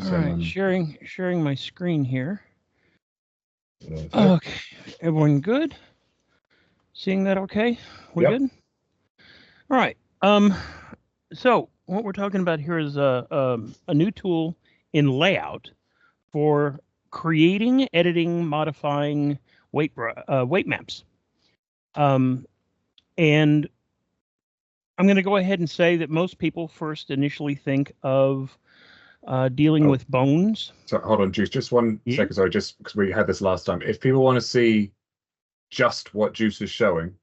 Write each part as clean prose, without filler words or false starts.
All right, sharing my screen here. Okay, everyone good? Seeing that okay? We good? All right. So what we're talking about here is a new tool in layout for creating, editing, modifying weight maps. And I'm going to go ahead and say that most people first initially think of dealing with bones. So hold on, Juice, just one second. Sorry, just because we had this last time. If people want to see just what Juice is showing,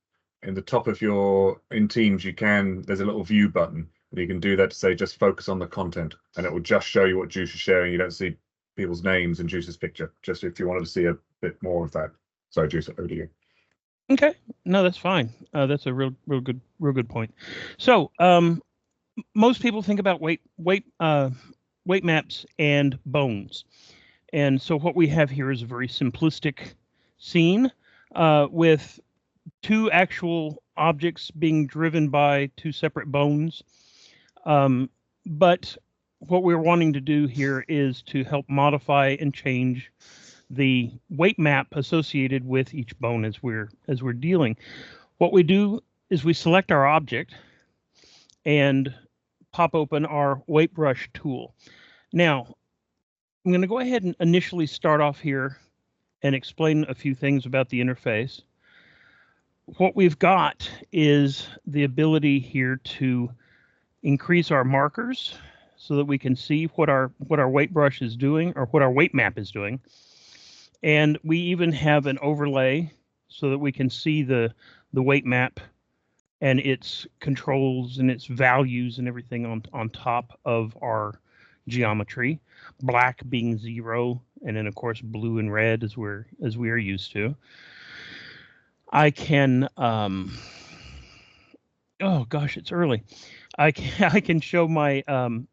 in the top of in Teams, there's a little view button, and you can do that to say just focus on the content, and it will just show you what Juice is sharing. You don't see people's names and Juice's picture, just if you wanted to see a bit more of that. Sorry, Juice, over to you. Okay, no, that's fine. That's a real good point. So, most people think about weight maps and bones, and so what we have here is a very simplistic scene with two actual objects being driven by two separate bones. But what we're wanting to do here is to help modify and change the weight map associated with each bone as we're dealing. What we do is we select our object and pop open our weight brush tool. Now, I'm going to go ahead and initially start off here and explain a few things about the interface. What we've got is the ability here to increase our markers so that we can see what our weight brush is doing, or what our weight map is doing. And we even have an overlay so that we can see the weight map and its controls and its values and everything on top of our geometry. Black being 0, and then of course blue and red as we are used to. I can oh gosh, it's early. I can show my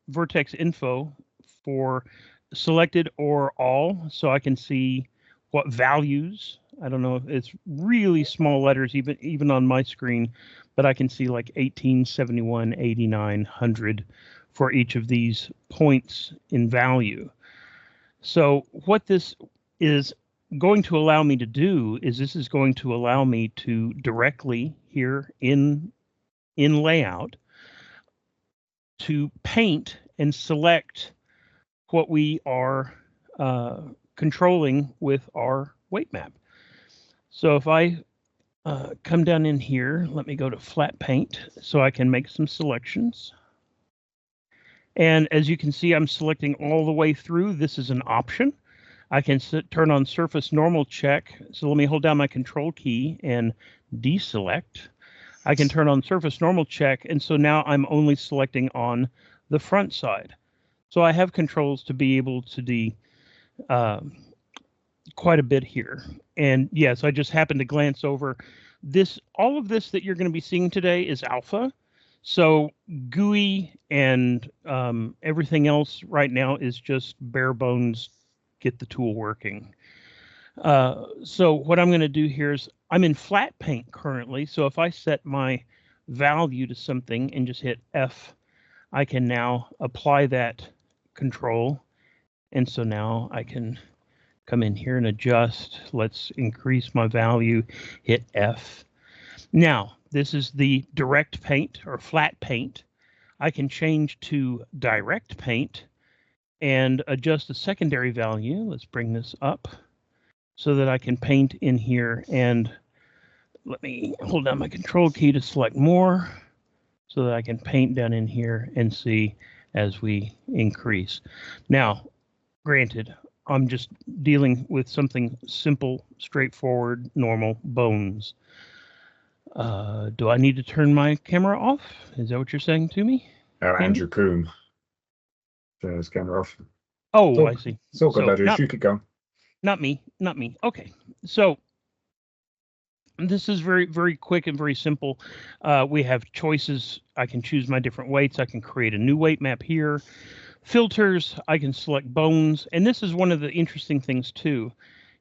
vertex info for selected or all, so I can see what values. I don't know if it's really small letters even on my screen, but I can see like 18, 71, 89, 100 for each of these points in value. So what this is going to allow me to do is this is going to allow me to directly here in layout to paint and select what we are controlling with our weight map. So if I come down in here, let me go to flat paint so I can make some selections. And as you can see, I'm selecting all the way through. This is an option. I can turn on surface normal check. So let me hold down my control key and deselect. I can turn on surface normal check. And so now I'm only selecting on the front side. So I have controls to be able to do quite a bit here. And yes, I just happened to glance over this. All of this that you're going to be seeing today is alpha. So GUI and everything else right now is just bare bones, get the tool working. So what I'm going to do here is I'm in flat paint currently. So if I set my value to something and just hit F, I can now apply that control. And so now I can come in here and adjust. Let's increase my value, hit F. Now, this is the direct paint or flat paint. I can change to direct paint and adjust the secondary value. Let's bring this up so that I can paint in here, and let me hold down my control key to select more so that I can paint down in here and see as we increase. Now, granted, I'm just dealing with something simple, straightforward, normal bones. Do I need to turn my camera off? Is that what you're saying to me? Andrew Coombe. Turn his camera off. Oh, I see. It's all good, Andrew. You keep going. Not me. Okay. So this is very, very quick and very simple. We have choices. I can choose my different weights. I can create a new weight map here. Filters, I can select bones. And this is one of the interesting things too,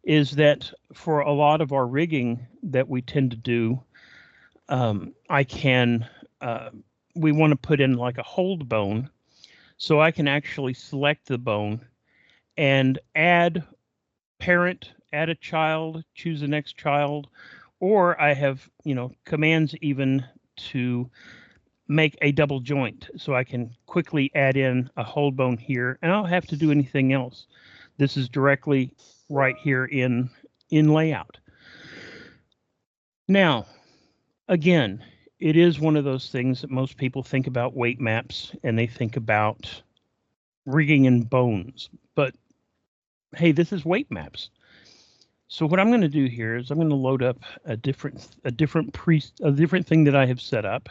is that for a lot of our rigging that we tend to do, we want to put in like a hold bone. So I can actually select the bone and add parent, add a child, choose the next child, or I have, commands even to make a double joint, so I can quickly add in a hold bone here, and I don't have to do anything else. This is directly right here in layout. Now, again, it is one of those things that most people think about weight maps and they think about rigging and bones, but hey, this is weight maps. So what I'm going to do here is I'm going to load up a different thing that I have set up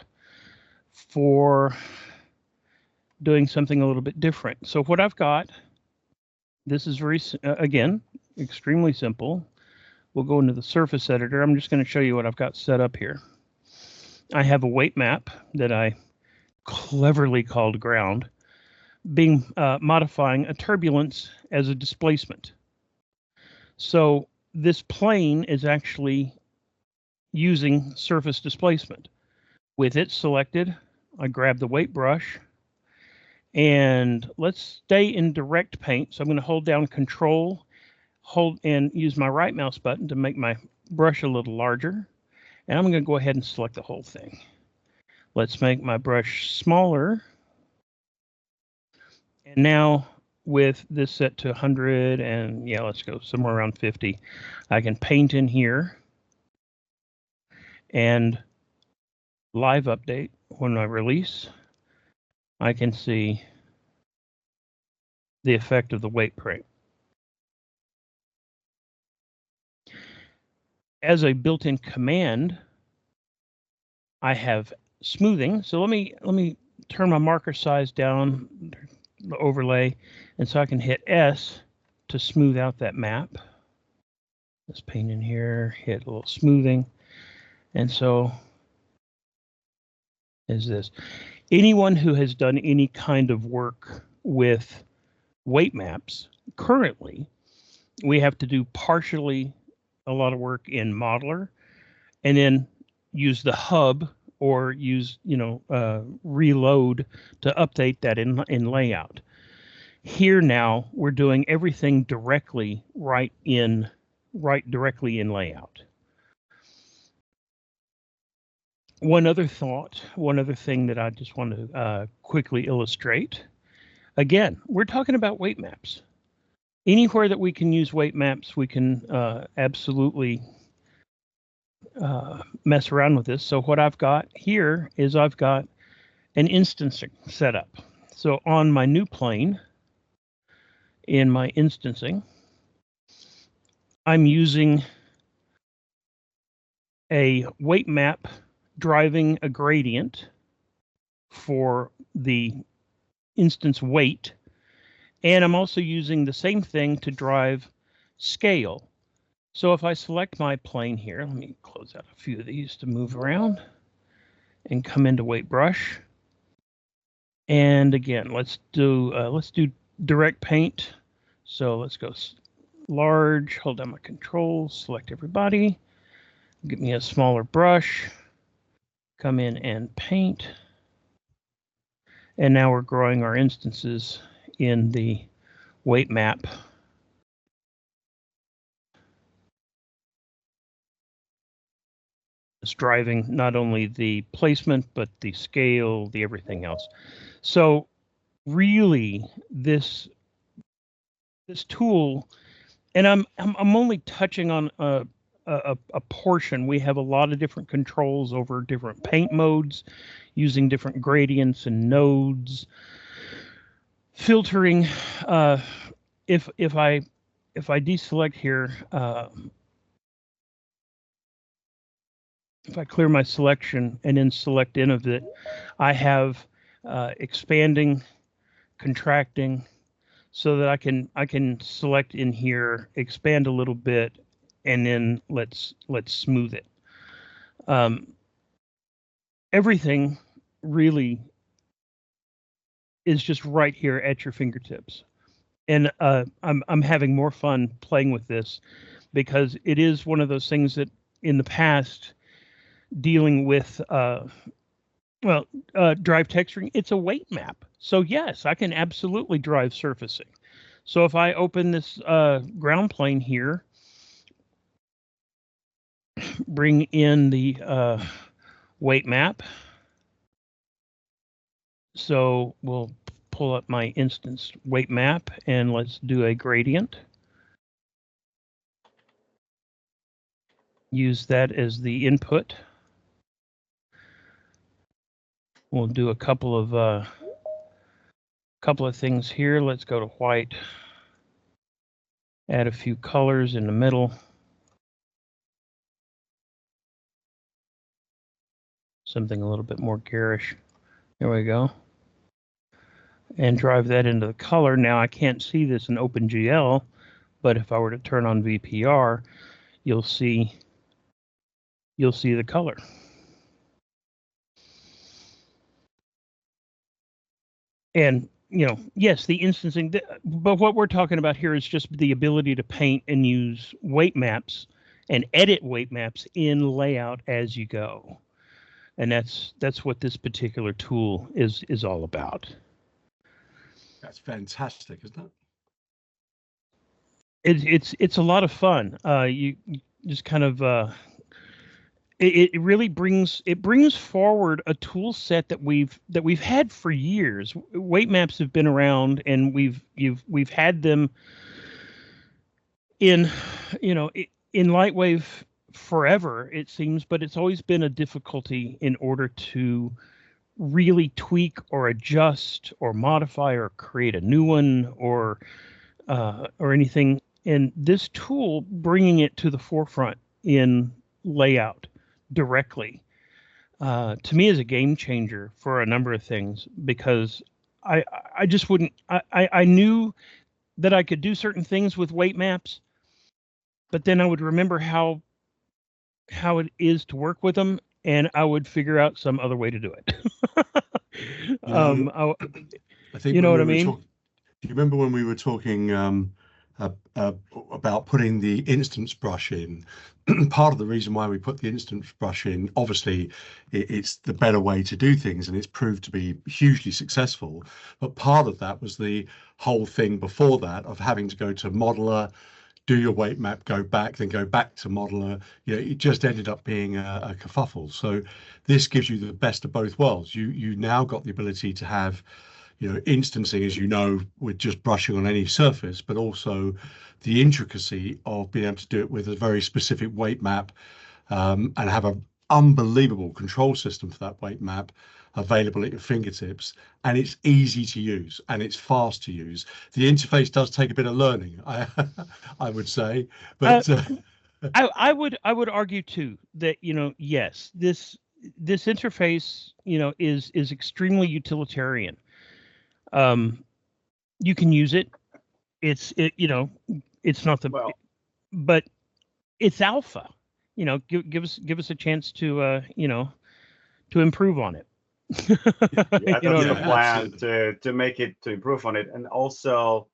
for doing something a little bit different. So what I've got, this is again, extremely simple. We'll go into the surface editor. I'm just going to show you what I've got set up here. I have a weight map that I cleverly called ground, modifying a turbulence as a displacement. So this plane is actually using surface displacement. With it selected, I grab the weight brush, and let's stay in direct paint. So I'm going to hold down Control, and use my right mouse button to make my brush a little larger. And I'm going to go ahead and select the whole thing. Let's make my brush smaller. And now with this set to 100, and yeah, let's go somewhere around 50, I can paint in here and live update. When I release, I can see the effect of the weight print. As a built-in command, I have smoothing. So let me turn my marker size down, the overlay, and so I can hit S to smooth out that map. Let's paint in here, hit a little smoothing, and so is this. Anyone who has done any kind of work with weight maps, currently, we have to do partially a lot of work in Modeler, and then use the hub or use reload to update that in layout. Here now we're doing everything directly directly in layout. One other thing that I just want to quickly illustrate. Again, we're talking about weight maps. Anywhere that we can use weight maps, we can absolutely mess around with this. So what I've got here is I've got an instancing setup. So on my new plane, in my instancing, I'm using a weight map driving a gradient for the instance weight, and I'm also using the same thing to drive scale. So if I select my plane here, let me close out a few of these to move around and come into weight brush. And again, let's do direct paint. So let's go large, hold down my Control, select everybody, get me a smaller brush, come in and paint. And now we're growing our instances in the weight map. It's driving not only the placement, but the scale, the everything else. So really this tool, and I'm only touching on a portion. We have a lot of different controls over different paint modes, using different gradients and nodes, filtering. If I deselect here, if I clear my selection and then select Innovate, I have expanding, contracting, so that I can select in here, expand a little bit, and then let's smooth it. Everything really is just right here at your fingertips, and I'm having more fun playing with this because it is one of those things that in the past, dealing with drive texturing, it's a weight map. So yes, I can absolutely drive surfacing. So if I open this ground plane here, bring in the weight map. So we'll pull up my instance weight map and let's do a gradient. Use that as the input. We'll do a couple of things here. Let's go to white. Add a few colors in the middle. Something a little bit more garish. There we go. And drive that into the color. Now I can't see this in OpenGL, but if I were to turn on VPR, you'll see the color. And yes, the instancing, but what we're talking about here is just the ability to paint and use weight maps and edit weight maps in layout as you go. And that's what this particular tool is all about. That's fantastic, isn't it? It's a lot of fun. You just kind of it really brings forward a tool set that we've had for years. Weight maps have been around, and we've had them in Lightwave forever, it seems, but it's always been a difficulty in order to really tweak or adjust or modify or create a new one or anything. And this tool, bringing it to the forefront in layout directly, to me is a game changer for a number of things, because I just wouldn't, I knew that I could do certain things with weight maps, but then I would remember how it is to work with them, and I would figure out some other way to do it. I think you know what I mean? Do you remember when we were talking about putting the instance brush in? Part of the reason why we put the instance brush in, obviously, it's the better way to do things, and it's proved to be hugely successful. But part of that was the whole thing before that of having to go to modeler, do your weight map, go back, then go back to modeler. It just ended up being a kerfuffle. So this gives you the best of both worlds. You now got the ability to have, instancing, as you know, with just brushing on any surface, but also the intricacy of being able to do it with a very specific weight map, and have an unbelievable control system for that weight map available at your fingertips, and it's easy to use and it's fast to use. The interface does take a bit of learning, I would say, but I would argue too that yes, this interface is extremely utilitarian. You can use it. It's not the but it's alpha. Give us a chance to to improve on it. Yeah, that's the plan, to make it, to improve on it. And also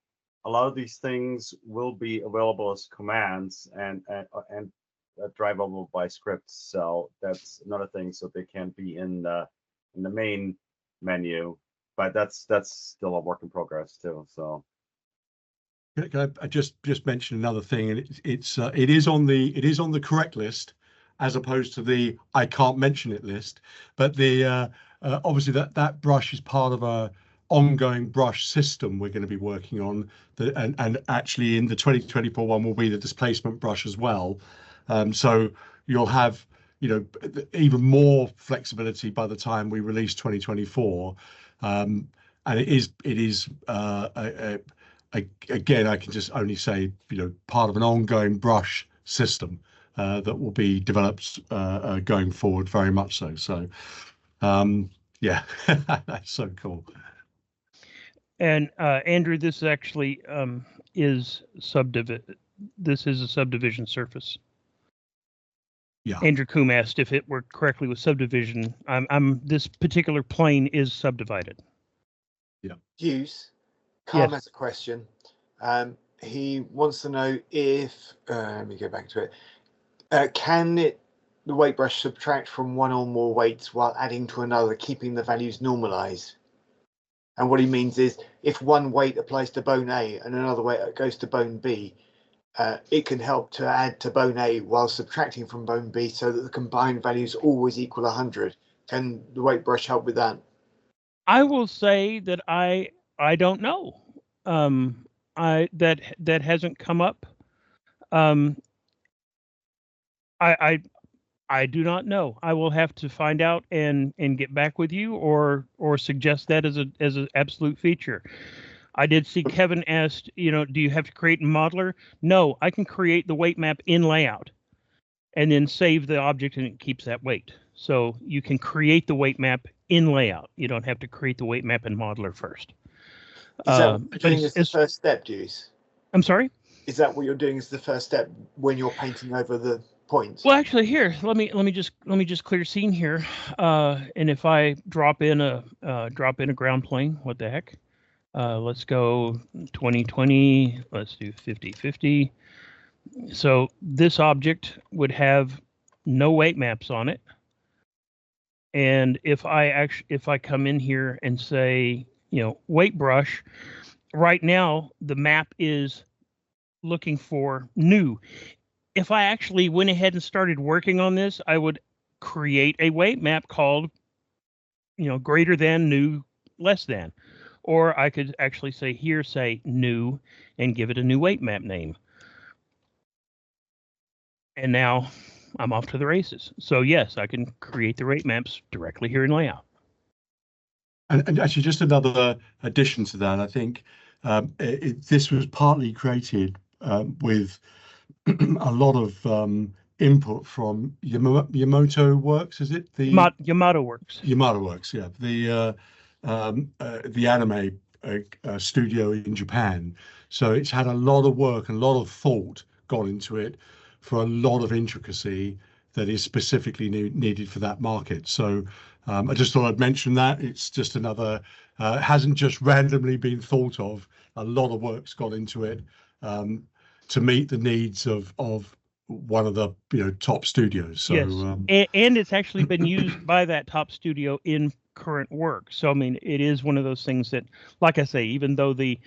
a lot of these things will be available as commands and drivable by scripts. So that's another thing. So they can't be in the main menu, but that's still a work in progress too. So can I just mention another thing? And it is on the correct list, as opposed to the I can't mention it list. But the obviously that brush is part of a ongoing brush system we're going to be working on, and actually in the 2024 one will be the displacement brush as well. So you'll have even more flexibility by the time we release 2024, and it is again, I can just only say part of an ongoing brush system that will be developed going forward, very much so. So yeah, that's so cool. And Andrew, this actually is this is a subdivision surface. Yeah. Andrew Coombe asked if it worked correctly with subdivision. This particular plane is subdivided. Yeah. Hughes, Carl Yes. has a question. He wants to know if let me go back to it. Can the weight brush subtract from one or more weights while adding to another, keeping the values normalized? And what he means is if one weight applies to bone A and another weight goes to bone B, it can help to add to bone A while subtracting from bone B so that the combined values always equal 100. Can the weight brush help with that? I will say that I don't know. That hasn't come up. I do not know. I will have to find out and get back with you, or suggest that as an absolute feature. I did see Kevin asked, do you have to create in Modeler? No, I can create the weight map in Layout and then save the object, and it keeps that weight. So you can create the weight map in Layout. You don't have to create the weight map in Modeler first. Is that what you're doing as the first step, Deuce? I'm sorry? Is that what you're doing as the first step when you're painting over the points? Well, actually, here, let me just clear scene here. And if I drop in a ground plane, what the heck? Let's go 2020. Let's do 50-50. So this object would have no weight maps on it. And if I come in here and say, weight brush, right now the map is looking for new. If I actually went ahead and started working on this, I would create a weight map called, greater than, new, less than. Or I could actually say new and give it a new weight map name. And now I'm off to the races. So yes, I can create the weight maps directly here in Layout. And actually, just another addition to that, I think this was partly created with a lot of input from Yamato Works, is it? Yamato Works. Yamato Works, yeah. The anime studio in Japan. So it's had a lot of work and a lot of thought gone into it for a lot of intricacy that is specifically needed for that market. So I just thought I'd mention that. It's just another, hasn't just randomly been thought of. A lot of work's gone into it to meet the needs of one of the top studios. So, yes, and it's actually been used by that top studio in current work. So I mean, it is one of those things that, like I say, even though the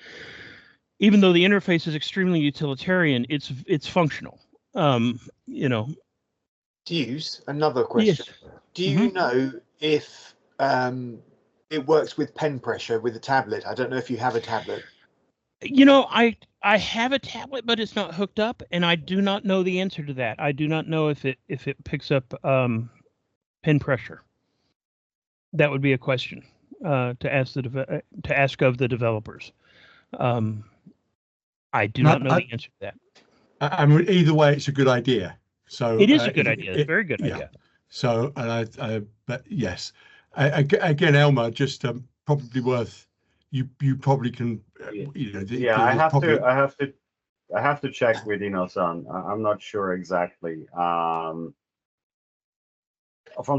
interface is extremely utilitarian, it's functional. Deuce, another question. Yes. Do you know if it works with pen pressure with a tablet? I don't know if you have a tablet. I have a tablet, but it's not hooked up, and I do not know the answer to that. I do not know if it picks up pen pressure. That would be a question to ask of the developers. I do not know the answer to that. I mean, either way, it's a good idea. So it is a good idea. It's a very good idea. So, and but yes, again, Elmer, just probably worth. You probably can. I have to check with Ino-san. I'm not sure exactly. From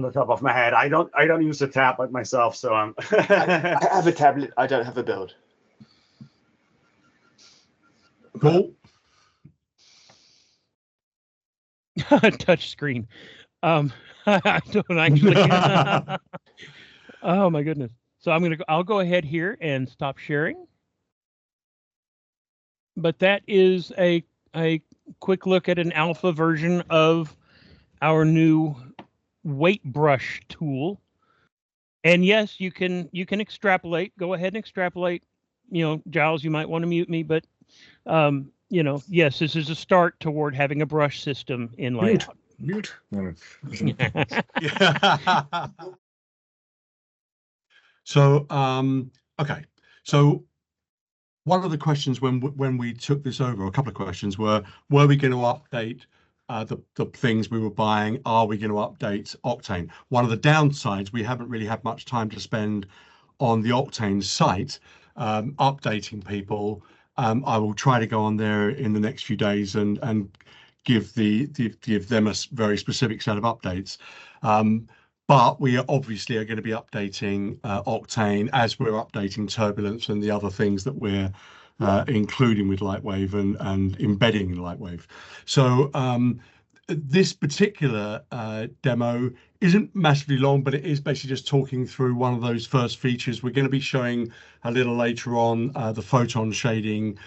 the top of my head, I don't use a tablet myself, so I'm. I have a tablet. I don't have a build. Cool. Touch screen. I don't actually. Oh my goodness. So I'll go ahead here and stop sharing. But that is a quick look at an alpha version of our new weight brush tool. And yes, you can extrapolate. Go ahead and extrapolate. Giles, you might want to mute me, but yes, this is a start toward having a brush system in Layout. Mute. So, okay. So one of the questions when we took this over, a couple of questions were we going to update the things we were buying? Are we going to update Octane? One of the downsides, we haven't really had much time to spend on the Octane site updating people. I will try to go on there in the next few days and give them a very specific set of updates. But we obviously are going to be updating Octane as we're updating Turbulence and the other things that we're including with Lightwave and embedding in Lightwave. So this particular demo isn't massively long, but it is basically just talking through one of those first features. We're going to be showing a little later on the photon shading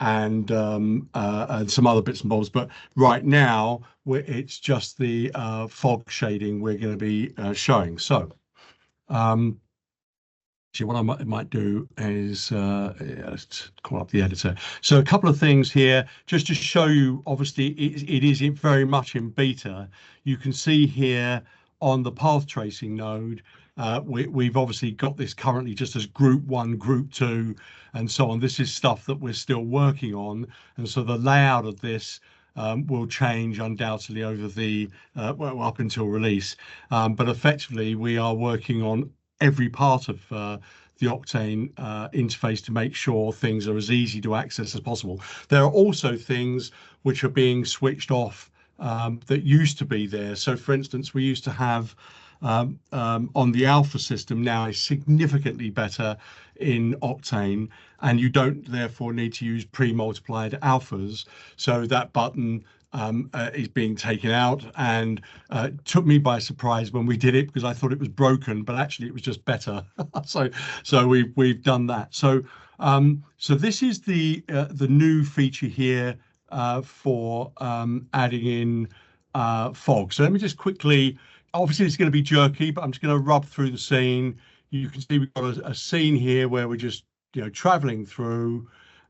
and some other bits and bobs. But right now, it's just the fog shading we're going to be showing. So what I might do is let's call up the editor. So a couple of things here, just to show you, obviously it is very much in beta. You can see here on the path tracing node, we've obviously got this currently just as group 1, group 2, and so on. This is stuff that we're still working on. And so the layout of this will change undoubtedly over the, well, up until release. But effectively, we are working on every part of the Octane interface to make sure things are as easy to access as possible. There are also things which are being switched off that used to be there. So for instance, we used to have on the alpha system now is significantly better in Octane, and you don't therefore need to use pre-multiplied alphas. So that button is being taken out, and took me by surprise when we did it, because I thought it was broken, but actually it was just better. so we've done that. So so this is the new feature here for adding in fog. So let me just quickly, obviously it's going to be jerky, but I'm just going to rub through the scene. You can see we've got a scene here where we're just traveling through,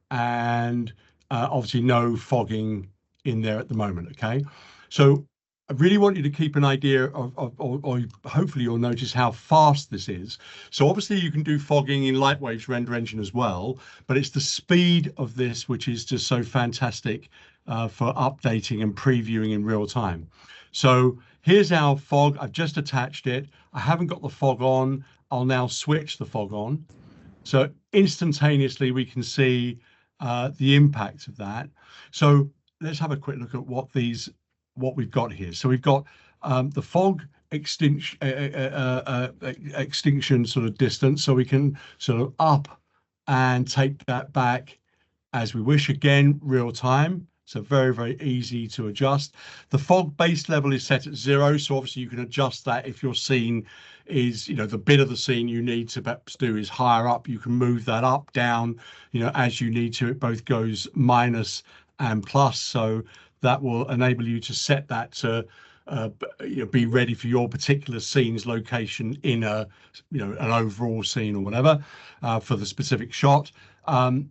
and obviously no fogging in there at the moment. Okay, so I really want you to keep an idea of or hopefully you'll notice how fast this is. So obviously you can do fogging in Lightwave's render engine as well, but it's the speed of this which is just so fantastic for updating and previewing in real time. So here's our fog. I've just attached it. I haven't got the fog on. I'll now switch the fog on. So instantaneously we can see the impact of that. So let's have a quick look at what we've got here. So we've got the fog extinction sort of distance, so we can sort of up and take that back as we wish. Again, real time, so very, very easy to adjust. The fog base level is set at 0, so obviously you can adjust that if your scene is, the bit of the scene you need to perhaps do is higher up. You can move that up, down, as you need to. It both goes minus and plus, so that will enable you to set that to be ready for your particular scene's location in an overall scene or whatever for the specific shot.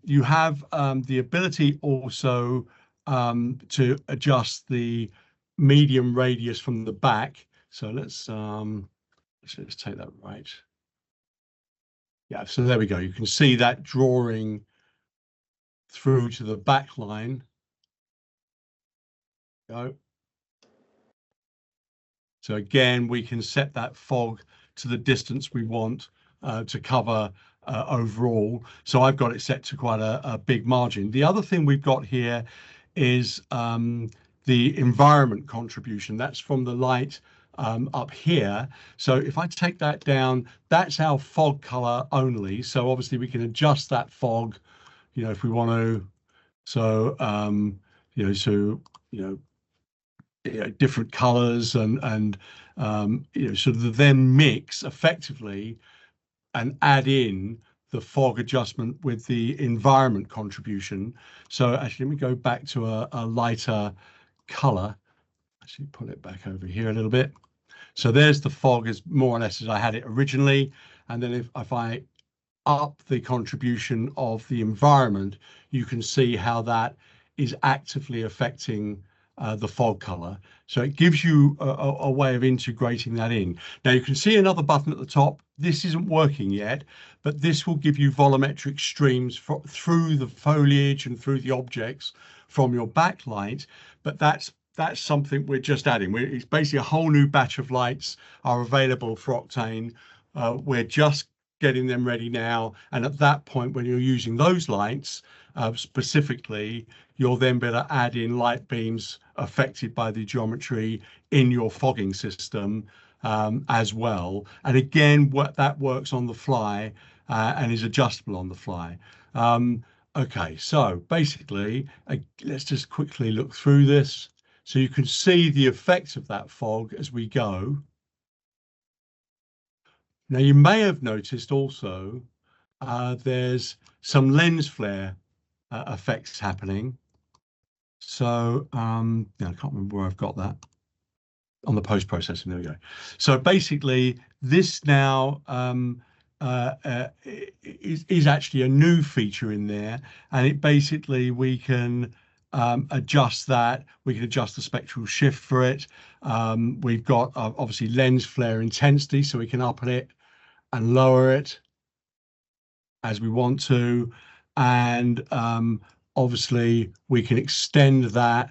You have the ability also to adjust the medium radius from the back. So let's take that right. Yeah, so there we go. You can see that drawing through to the back line. Go. So again, we can set that fog to the distance we want to cover overall. So I've got it set to quite a big margin. The other thing we've got here is the environment contribution. That's from the light up here. So if I take that down, that's our fog color only. So obviously we can adjust that fog, if we want to. So different colors and sort of then mix effectively and add in the fog adjustment with the environment contribution. So actually, let me go back to a lighter color. Actually, pull it back over here a little bit. So there's the fog as more or less as I had it originally. And then if I up the contribution of the environment, you can see how that is actively affecting the fog color. So it gives you a way of integrating that in. Now you can see another button at the top. This isn't working yet, but this will give you volumetric streams through the foliage and through the objects from your backlight. But that's something we're just adding. It's basically a whole new batch of lights are available for Octane. We're just getting them ready now, and at that point when you're using those lights specifically, you'll then be able to add in light beams affected by the geometry in your fogging system as well. And again, that works on the fly and is adjustable on the fly. Okay, so basically let's just quickly look through this. So you can see the effects of that fog as we go. Now you may have noticed also there's some lens flare effects happening. So yeah, I can't remember where I've got that. On the post-processing, there we go. So basically, this now is actually a new feature in there, and it basically we can adjust that. We can adjust the spectral shift for it. We've got obviously lens flare intensity, so we can up it and lower it as we want to, and obviously we can extend that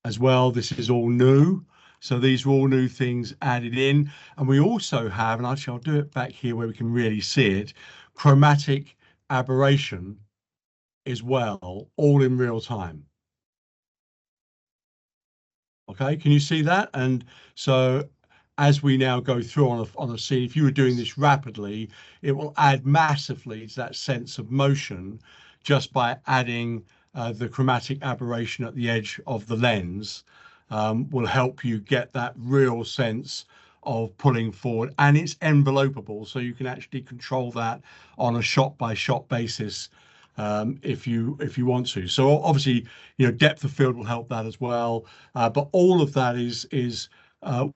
as well. This is all new. So these are all new things added in. And we also have, and actually I'll do it back here where we can really see it, chromatic aberration as well, all in real time. Okay, can you see that? And so as we now go through on a scene, if you were doing this rapidly, it will add massively to that sense of motion just by adding the chromatic aberration at the edge of the lens. Will help you get that real sense of pulling forward, and it's envelopable, so you can actually control that on a shot by shot basis if you want to. So obviously, depth of field will help that as well, but all of that is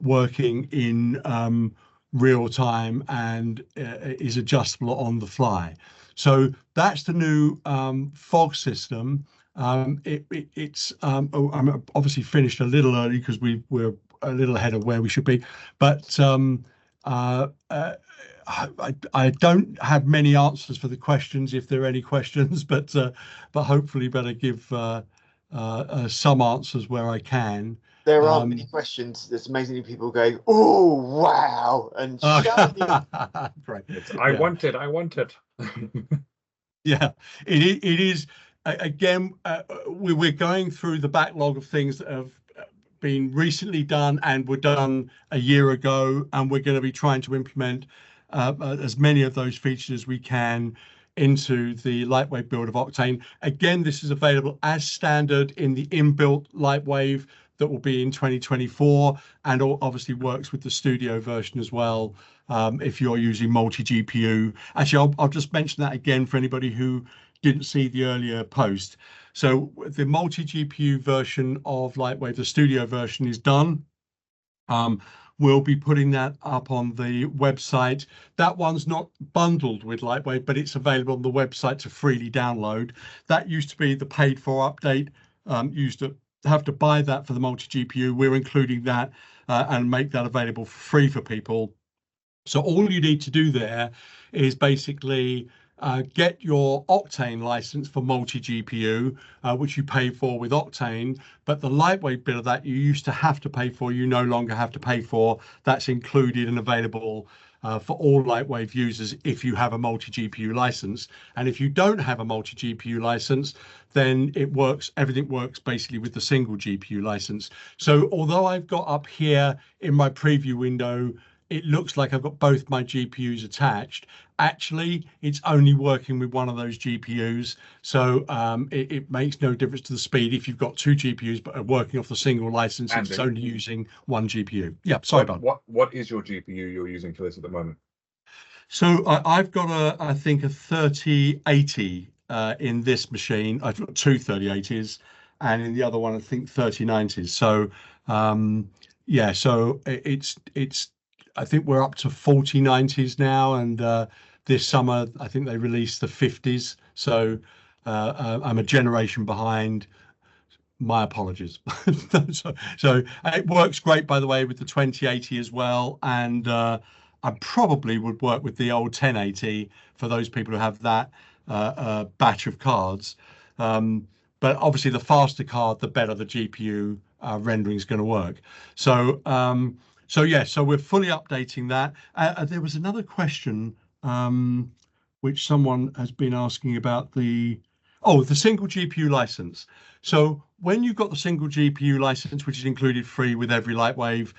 working in real time and is adjustable on the fly. So that's the new fog system. It's I'm obviously finished a little early because we're a little ahead of where we should be, but I don't have many answers for the questions if there are any questions, but hopefully better give some answers where I can. There aren't many questions. There's amazingly people going, "Oh wow!" and shouting. Great. I want it. Yeah, it is. Again, we're going through the backlog of things that have been recently done and were done a year ago, and we're going to be trying to implement as many of those features as we can into the Lightwave build of Octane. Again, this is available as standard in the inbuilt Lightwave that will be in 2024, and obviously works with the studio version as well if you're using multi-GPU. Actually, I'll just mention that again for anybody who didn't see the earlier post. So the multi-GPU version of Lightwave, the studio version, is done. We'll be putting that up on the website. That one's not bundled with Lightwave, but it's available on the website to freely download. That used to be the paid for update. Used to have to buy that for the multi-GPU. We're including that and make that available for free for people. So all you need to do there is basically get your Octane license for multi-GPU, which you pay for with Octane, but the Lightwave bit of that you used to have to pay for, you no longer have to pay for. That's included and available for all Lightwave users if you have a multi-GPU license. And if you don't have a multi-GPU license, then everything works basically with the single GPU license. So although I've got up here in my preview window, it looks like I've got both my GPUs attached. Actually, it's only working with one of those GPUs. So it makes no difference to the speed if you've got two GPUs, but are working off the single license, it's only using one GPU. Yeah, sorry about that. What is your GPU you're using for this at the moment? So I've got I think a 3080 in this machine. I've got two 3080s, and in the other one, I think 3090s. So yeah, so it's I think we're up to 4090s now, and this summer I think they released the 50s. So I'm a generation behind. My apologies. so it works great, by the way, with the 2080 as well, and I probably would work with the old 1080 for those people who have that batch of cards. But obviously, the faster card, the better the GPU rendering is going to work. So yeah, so we're fully updating that. There was another question which someone has been asking about the single GPU license. So when you've got the single GPU license, which is included free with every Lightwave,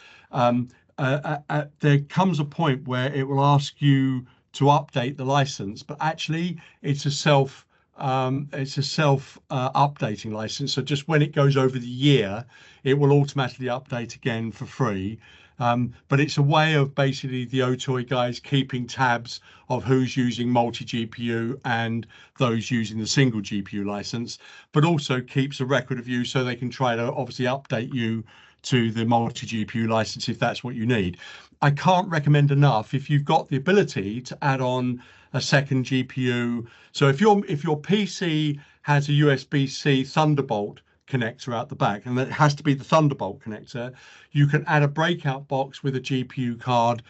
there comes a point where it will ask you to update the license, but actually it's a self it's a self updating license. So just when it goes over the year, it will automatically update again for free. But it's a way of basically the Otoy guys keeping tabs of who's using multi GPU and those using the single GPU license, but also keeps a record of you so they can try to obviously update you to the multi GPU license if that's what you need. I can't recommend enough, if you've got the ability to add on a second GPU. So if your PC has a USB-C Thunderbolt connector out the back, and that has to be the Thunderbolt connector, you can add a breakout box with a GPU card,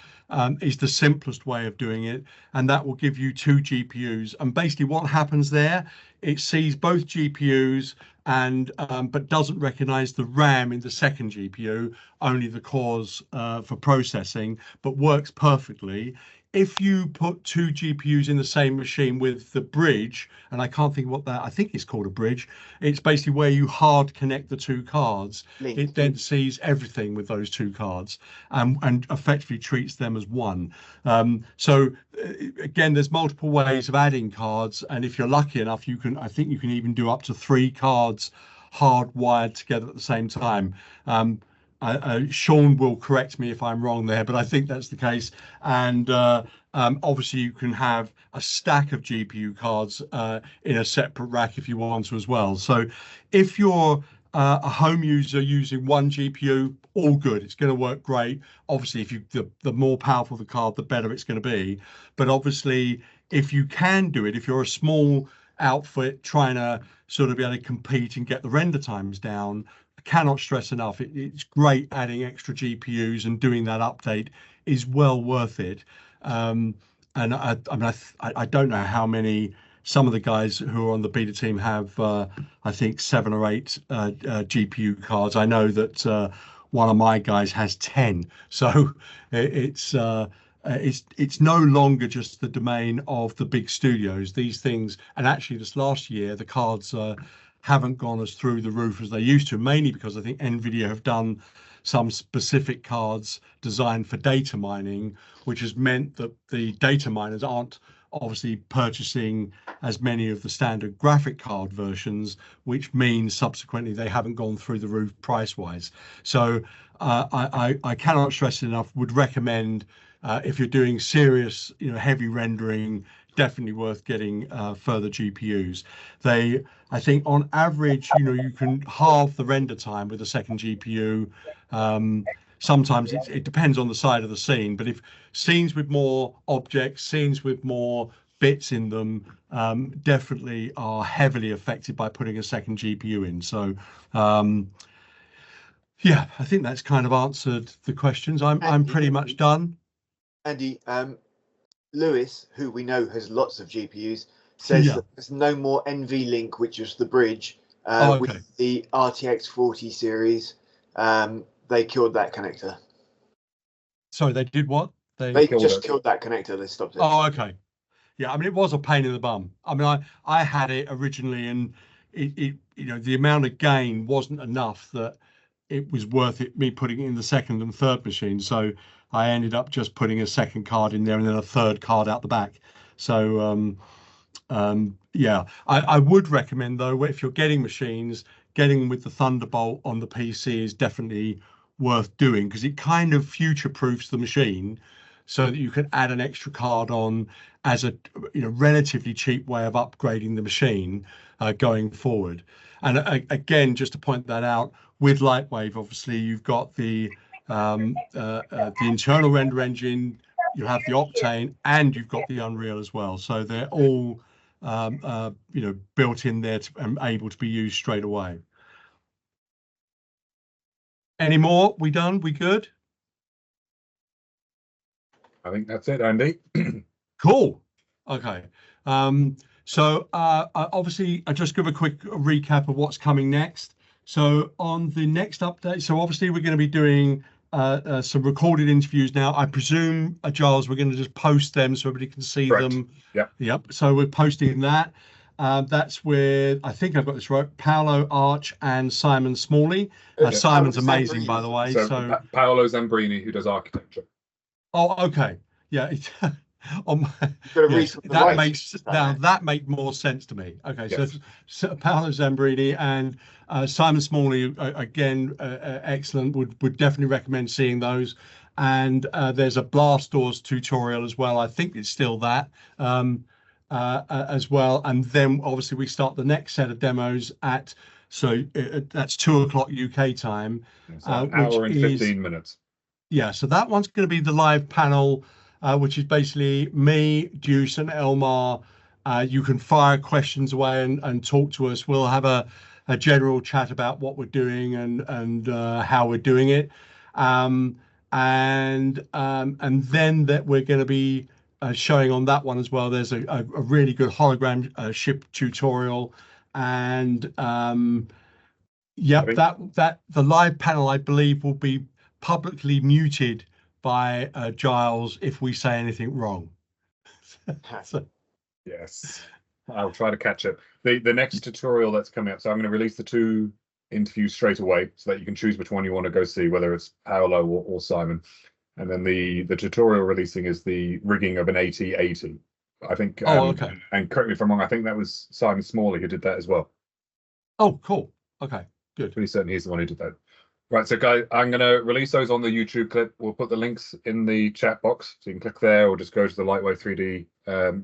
is the simplest way of doing it, and that will give you 2 GPUs. And basically what happens there, it sees both GPUs and but doesn't recognize the RAM in the second GPU, only the cores for processing, but works perfectly. If you put 2 GPUs in the same machine with the bridge, and I can't think what that, I think it's called a bridge. It's basically where you hard connect the 2 cards. Link. It then sees everything with those 2 cards and effectively treats them as one. So again, there's multiple ways of adding cards. And if you're lucky enough, I think you can even do up to 3 cards hardwired together at the same time. Sean will correct me if I'm wrong there, but I think that's the case. And obviously you can have a stack of GPU cards in a separate rack if you want to as well. So if you're a home user using 1 GPU, all good, it's going to work great. Obviously, if the more powerful the card, the better it's going to be. But obviously, if you can do it, if you're a small outfit trying to sort of be able to compete and get the render times down, cannot stress enough, it's great adding extra GPUs, and doing that update is well worth it. And I mean, I don't know how many, some of the guys who are on the beta team have, I think 7 or 8 GPU cards. I know that one of my guys has 10. So it's no longer just the domain of the big studios. These things, and actually this last year, the cards haven't gone as through the roof as they used to, mainly because I think NVIDIA have done some specific cards designed for data mining, which has meant that the data miners aren't obviously purchasing as many of the standard graphic card versions, which means subsequently they haven't gone through the roof price wise. So I cannot stress it enough, would recommend if you're doing serious, heavy rendering, definitely worth getting further GPUs. I think on average, you can halve the render time with a second GPU. Sometimes it depends on the side of the scene, but if scenes with more objects, scenes with more bits in them, definitely are heavily affected by putting a second GPU in. So yeah, I think that's kind of answered the questions. I'm pretty much done. Andy, Lewis, who we know has lots of GPUs, says that there's no more NVLink, which is the bridge, with the RTX 40 series. They killed that connector. Sorry, they did what? They just killed that connector. They stopped it. Oh, okay. Yeah, I mean, it was a pain in the bum. I mean, I had it originally, and it the amount of gain wasn't enough that it was worth it, me putting it in the second and third machine. So I ended up just putting a second card in there and then a third card out the back. So yeah, I would recommend, though, if you're getting machines, getting them with the Thunderbolt on the PC is definitely worth doing, because it kind of future-proofs the machine so that you can add an extra card on as a relatively cheap way of upgrading the machine going forward. And again, just to point that out, with Lightwave, obviously you've got the internal render engine, you have the Octane, and you've got the Unreal as well. So they're all built in there and able to be used straight away. Any more? We done? We good? I think that's it, Andy. Cool. Okay. So obviously, I'll just give a quick recap of what's coming next. So on the next update, so obviously we're going to be doing some recorded interviews now. I presume, Giles, we're going to just post them so everybody can see them. Yep. So we're posting that. That's with, I think I've got this right, Paolo, Arch, and Simon Smalley. Simon's amazing, by the way. So Paolo Zambrini, who does architecture. Oh, okay. Yeah. On Got to read yes, from the that right. makes now that make more sense to me. Okay, Yes. so Paolo Zambrini and Simon Smalley again, excellent. Would definitely recommend seeing those. And there's a Blast Doors tutorial as well. I think it's still that as well. And then obviously we start the next set of demos at that's 2 o'clock UK time, So an which hour and is 15 minutes. yeah. So that one's going to be the live panel, which is basically me, Deuce, and Elmar. You can fire questions away and talk to us. We'll have a general chat about what we're doing and how we're doing it. And then that we're going to be showing on that one as well. There's a really good hologram ship tutorial, and yep, that the live panel I believe will be publicly muted by Giles if we say anything wrong. So, Yes, I'll try to catch it. The next tutorial that's coming up, so I'm going to release the 2 interviews straight away so that you can choose which one you want to go see, whether it's Paolo or Simon. And then the tutorial releasing is the rigging of an AT-80. I think, okay. And correct me if I'm wrong, I think that was Simon Smalley who did that as well. Oh, cool. Okay, good. Pretty certain he's the one who did that. Right, so guys, I'm going to release those on the YouTube clip. We'll put the links in the chat box, so you can click there or just go to the Lightwave 3D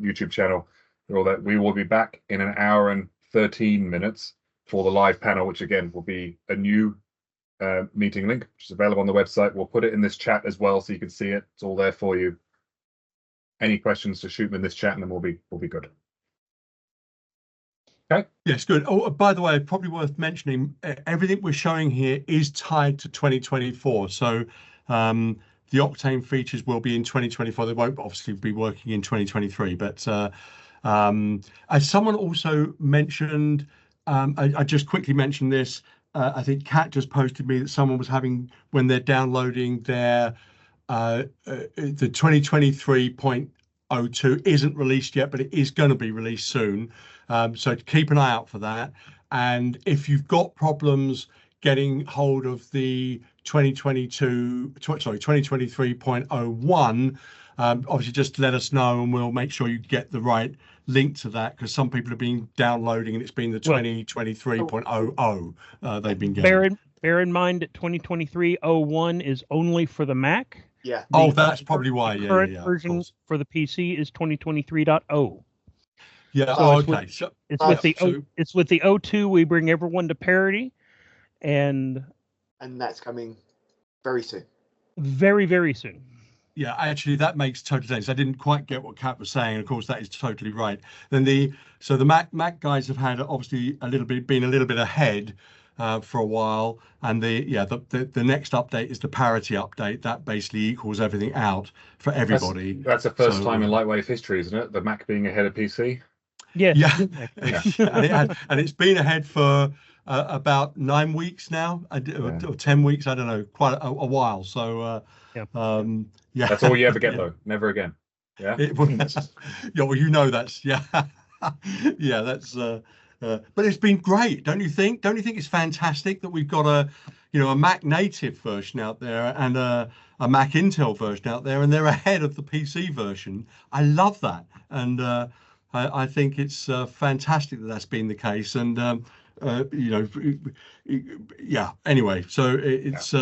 YouTube channel. All that. We will be back in an hour and 13 minutes for the live panel, which again will be a new meeting link, which is available on the website. We'll put it in this chat as well, so you can see it. It's all there for you. Any questions, to shoot them in this chat, and then we'll be good. Okay. Yes, good. Oh, by the way, probably worth mentioning, everything we're showing here is tied to 2024. So the Octane features will be in 2024. They won't obviously be working in 2023. But as someone also mentioned, I just quickly mentioned this. I think Kat just posted me that someone was having, when they're downloading their the 2023.02 isn't released yet, but it is going to be released soon. So keep an eye out for that. And if you've got problems getting hold of the 2023.01, obviously just let us know and we'll make sure you get the right link to that, because some people have been downloading and it's been the 2023.00 they've been getting. Bear in mind that 2023.01 is only for the Mac. Yeah. That's probably why. The current version for the PC is 2023.0. Yeah. So okay. It's with the 02 we bring everyone to parity, and that's coming very soon. Very, very soon. Yeah, actually, that makes total sense. I didn't quite get what Kat was saying. Of course, that is totally right. Then the Mac guys have had obviously been a little bit ahead for a while, and the next update is the parity update. That basically equals everything out for everybody. That's the first time in Lightwave history, isn't it? The Mac being ahead of PC. Yes. Yeah. and it's been ahead for about 9 weeks now, or 10 weeks. I don't know, quite a while. So yeah. That's all you ever get, though. Never again. Yeah. Well, you know that's yeah, that's. But it's been great, don't you think? Don't you think it's fantastic that we've got a Mac native version out there and a Mac Intel version out there, and they're ahead of the PC version? I love that, and I think it's fantastic that that's been the case. And Anyway, so it's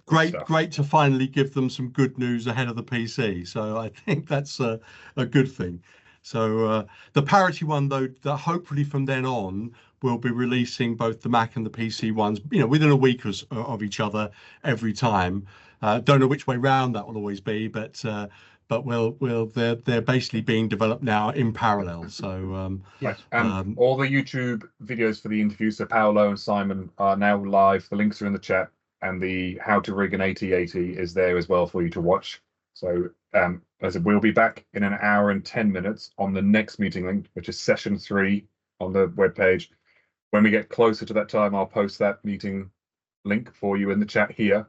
great to finally give them some good news ahead of the PC. So I think that's a good thing. So the parity one, though, that hopefully from then on we'll be releasing both the Mac and the PC ones, within a week of each other every time. Don't know which way round that will always be, but they're basically being developed now in parallel. So all the YouTube videos for the interviews, so Paolo and Simon are now live. The links are in the chat, and the how to rig an AT-80 is there as well for you to watch. So as I said, we'll be back in an hour and 10 minutes on the next meeting link, which is session 3 on the webpage. When we get closer to that time, I'll post that meeting link for you in the chat here.